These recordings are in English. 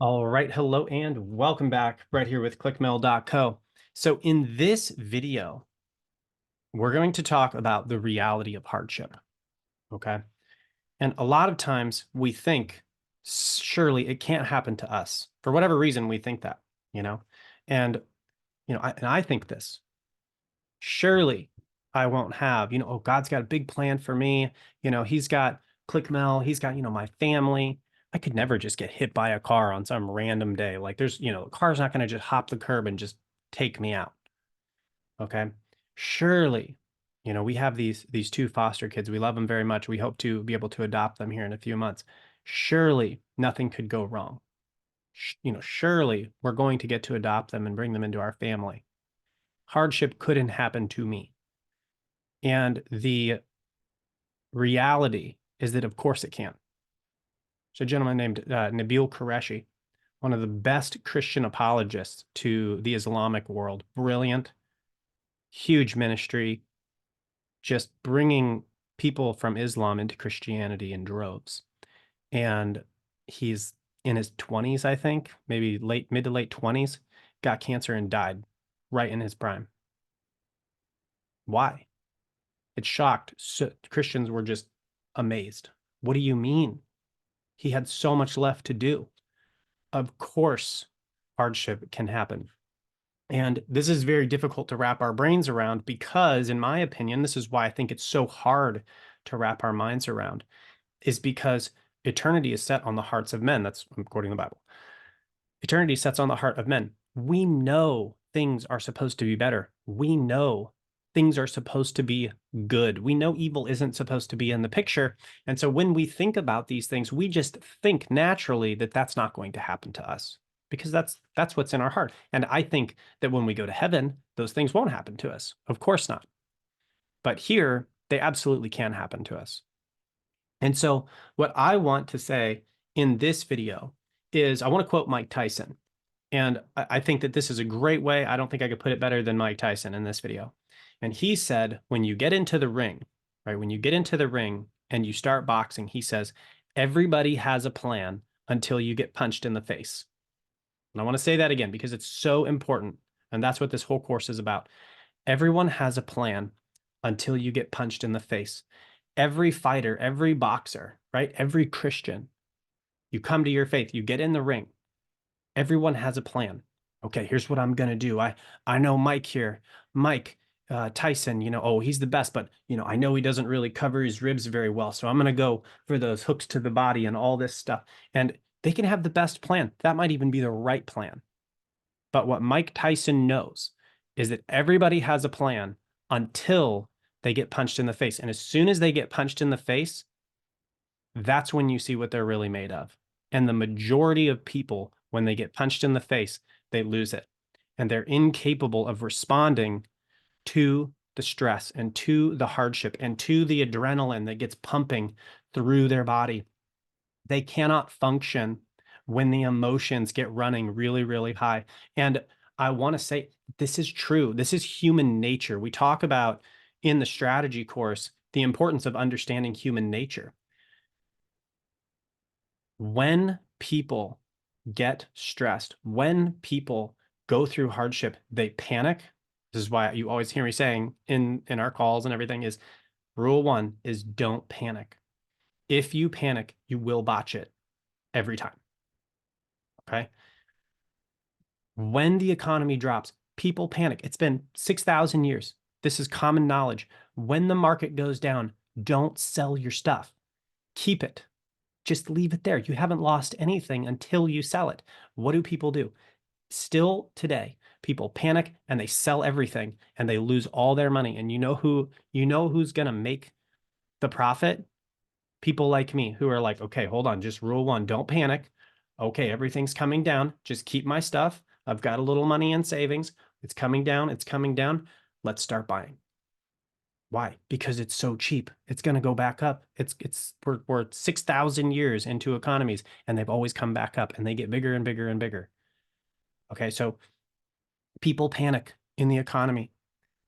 All right, hello and welcome back right here with clickmail.co. So in this video, we're going to talk about the reality of hardship, okay? And a lot of times we think surely it can't happen to us. For whatever reason we think that, you know? And I think this. Surely I won't have, oh, God's got a big plan for me. He's got ClickMail, he's got, my family. I could never just get hit by a car on some random day. Like a car's not going to just hop the curb and just take me out. Okay. Surely, we have these two foster kids. We love them very much. We hope to be able to adopt them here in a few months. Surely nothing could go wrong. Surely we're going to get to adopt them and bring them into our family. Hardship couldn't happen to me. And the reality is that, of course, it can. So a gentleman named Nabil Qureshi, one of the best Christian apologists to the Islamic world, brilliant, huge ministry, just bringing people from Islam into Christianity in droves. And he's in his 20s, I think, maybe mid to late 20s, got cancer and died right in his prime. Why? It shocked. Christians were just amazed. What do you mean? He had so much left to do. Of course, hardship can happen. And this is very difficult to wrap our brains around because, in my opinion, this is why I think it's so hard to wrap our minds around, is because eternity is set on the hearts of men. That's according to the Bible. Eternity sets on the heart of men. We know things are supposed to be better. We know things are supposed to be good. We know evil isn't supposed to be in the picture. And so when we think about these things, we just think naturally that that's not going to happen to us because that's what's in our heart. And I think that when we go to heaven, those things won't happen to us. Of course not. But here, they absolutely can happen to us. And so what I want to say in this video is I want to quote Mike Tyson. And I think that this is a great way. I don't think I could put it better than Mike Tyson in this video. And he said, when you get into the ring, right, when you get into the ring and you start boxing, he says, everybody has a plan until you get punched in the face. And I want to say that again because it's so important. And that's what this whole course is about. Everyone has a plan until you get punched in the face. Every fighter, every boxer, right? Every Christian, you come to your faith, you get in the ring. Everyone has a plan. Okay, here's what I'm gonna do. I know Mike here. Mike Tyson, oh, he's the best, but I know he doesn't really cover his ribs very well. So I'm gonna go for those hooks to the body and all this stuff. And they can have the best plan. That might even be the right plan. But what Mike Tyson knows is that everybody has a plan until they get punched in the face. And as soon as they get punched in the face, that's when you see what they're really made of. And the majority of people, when they get punched in the face, they lose it. And they're incapable of responding to the stress and to the hardship and to the adrenaline that gets pumping through their body. They cannot function when the emotions get running really, really high. And I want to say this is true. This is human nature. We talk about in the strategy course the importance of understanding human nature. When people get stressed, when people go through hardship, they panic. This is why you always hear me saying in our calls and everything is rule one is don't panic. If you panic, you will botch it every time. Okay. When the economy drops, people panic. It's been 6,000 years. This is common knowledge. When the market goes down, don't sell your stuff. Keep it. Just leave it there. You haven't lost anything until you sell it. What do people do? Still today, people panic and they sell everything and they lose all their money. And who's going to make the profit? People like me who are like, okay, hold on, just rule one, don't panic. Okay, everything's coming down. Just keep my stuff. I've got a little money in savings. It's coming down. It's coming down. Let's start buying. Why? Because it's so cheap. It's going to go back up. We're 6,000 years into economies and they've always come back up and they get bigger and bigger and bigger. Okay, so people panic in the economy,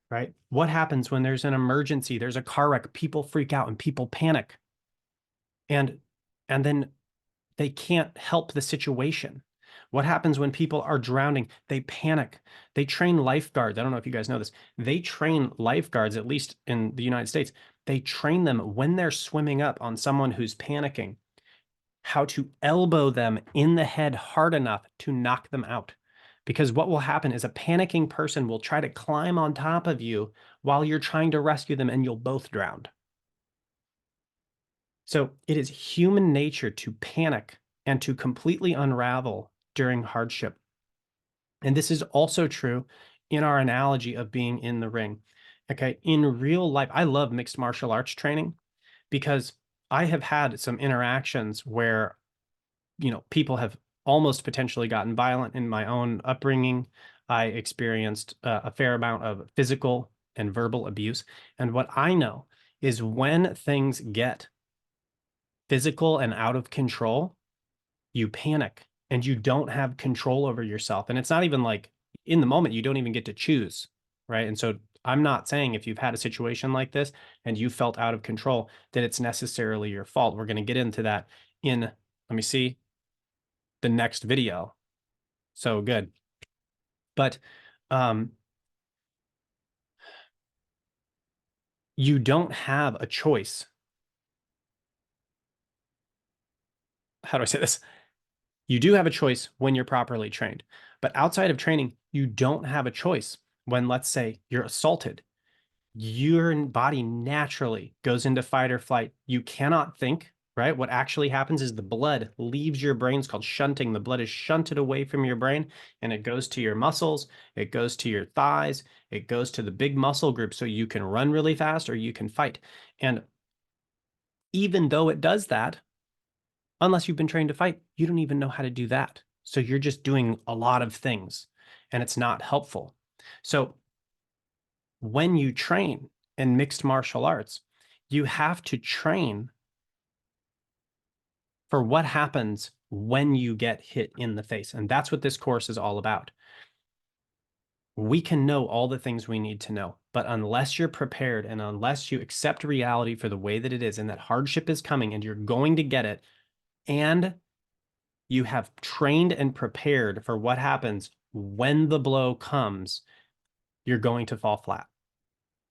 right? What happens when there's an emergency? There's a car wreck. People freak out and people panic. And then they can't help the situation. What happens when people are drowning? They panic. They train lifeguards. I don't know if you guys know this. They train lifeguards, at least in the United States. They train them when they're swimming up on someone who's panicking, how to elbow them in the head hard enough to knock them out. Because what will happen is a panicking person will try to climb on top of you while you're trying to rescue them, and you'll both drown. So it is human nature to panic and to completely unravel during hardship. And this is also true in our analogy of being in the ring. Okay. In real life, I love mixed martial arts training because I have had some interactions where, people have almost potentially gotten violent in my own upbringing. I experienced a fair amount of physical and verbal abuse. And what I know is when things get physical and out of control, you panic and you don't have control over yourself. And it's not even like in the moment, you don't even get to choose. Right. And so I'm not saying if you've had a situation like this and you felt out of control, that it's necessarily your fault. We're going to get into that in, let me see, the next video. So good. But you don't have a choice. How do I say this? You do have a choice when you're properly trained. But outside of training, you don't have a choice when, let's say, you're assaulted. Your body naturally goes into fight or flight. You cannot think, right? What actually happens is the blood leaves your brain. It's called shunting. The blood is shunted away from your brain and it goes to your muscles. It goes to your thighs. It goes to the big muscle group so you can run really fast or you can fight. And even though it does that, unless you've been trained to fight, you don't even know how to do that. So you're just doing a lot of things and it's not helpful. So when you train in mixed martial arts, you have to train for what happens when you get hit in the face. And that's what this course is all about. We can know all the things we need to know, but unless you're prepared and unless you accept reality for the way that it is and that hardship is coming and you're going to get it, and you have trained and prepared for what happens when the blow comes, you're going to fall flat.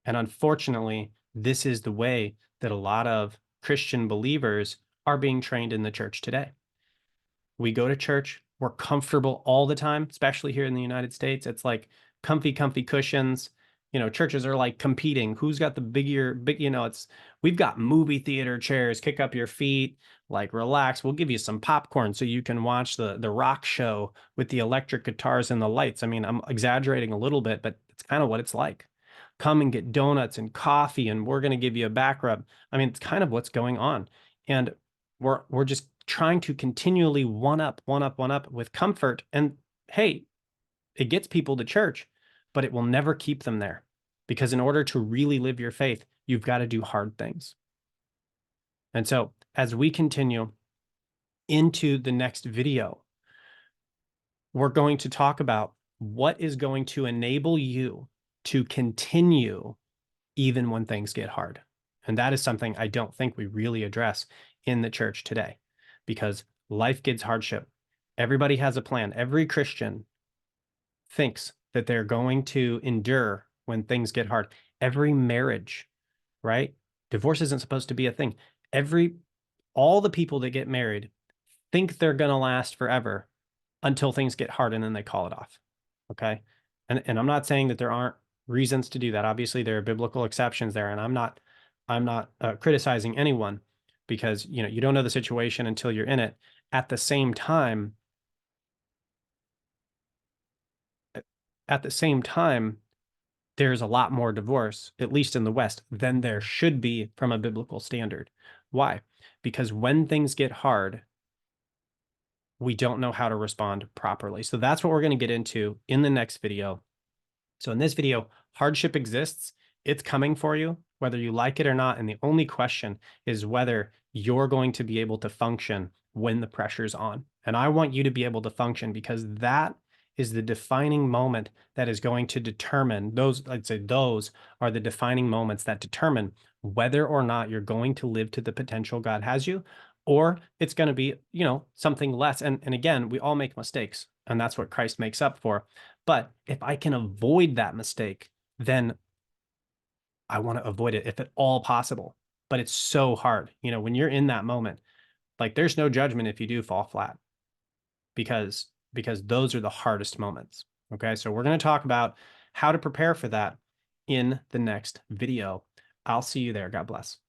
And unfortunately, this is the way that a lot of Christian believers are being trained in the church today. We go to church, we're comfortable all the time, especially here in the United States. It's like comfy, comfy cushions. Churches are like competing. Who's got the we've got movie theater chairs, kick up your feet, like relax. We'll give you some popcorn so you can watch the rock show with the electric guitars and the lights. I mean, I'm exaggerating a little bit, but it's kind of what it's like. Come and get donuts and coffee, and we're going to give you a back rub. I mean, it's kind of what's going on. And we're just trying to continually one up with comfort. And hey, it gets people to church, but it will never keep them there. Because in order to really live your faith, you've got to do hard things. And so as we continue into the next video, we're going to talk about what is going to enable you to continue even when things get hard. And that is something I don't think we really address in the church today, because life gets hardship. Everybody has a plan. Every Christian thinks that they're going to endure when things get hard. Every marriage, right? Divorce isn't supposed to be a thing. All the people that get married think they're going to last forever until things get hard and then they call it off. Okay. And I'm not saying that there aren't reasons to do that. Obviously, there are biblical exceptions there, and I'm not criticizing anyone, because you don't know the situation until you're in it. At the same time, there's a lot more divorce, at least in the West, than there should be from a biblical standard. Why? Because when things get hard, we don't know how to respond properly. So that's what we're going to get into in the next video. So in this video, hardship exists. It's coming for you, whether you like it or not. And the only question is whether you're going to be able to function when the pressure's on. And I want you to be able to function, because that is the defining moment that is going to determine those are the defining moments that determine whether or not you're going to live to the potential God has you, or it's going to be, something less. And again, we all make mistakes, and that's what Christ makes up for. But if I can avoid that mistake, then I want to avoid it if at all possible. But it's so hard, when you're in that moment, like there's no judgment if you do fall flat, because those are the hardest moments. Okay. So we're going to talk about how to prepare for that in the next video. I'll see you there. God bless.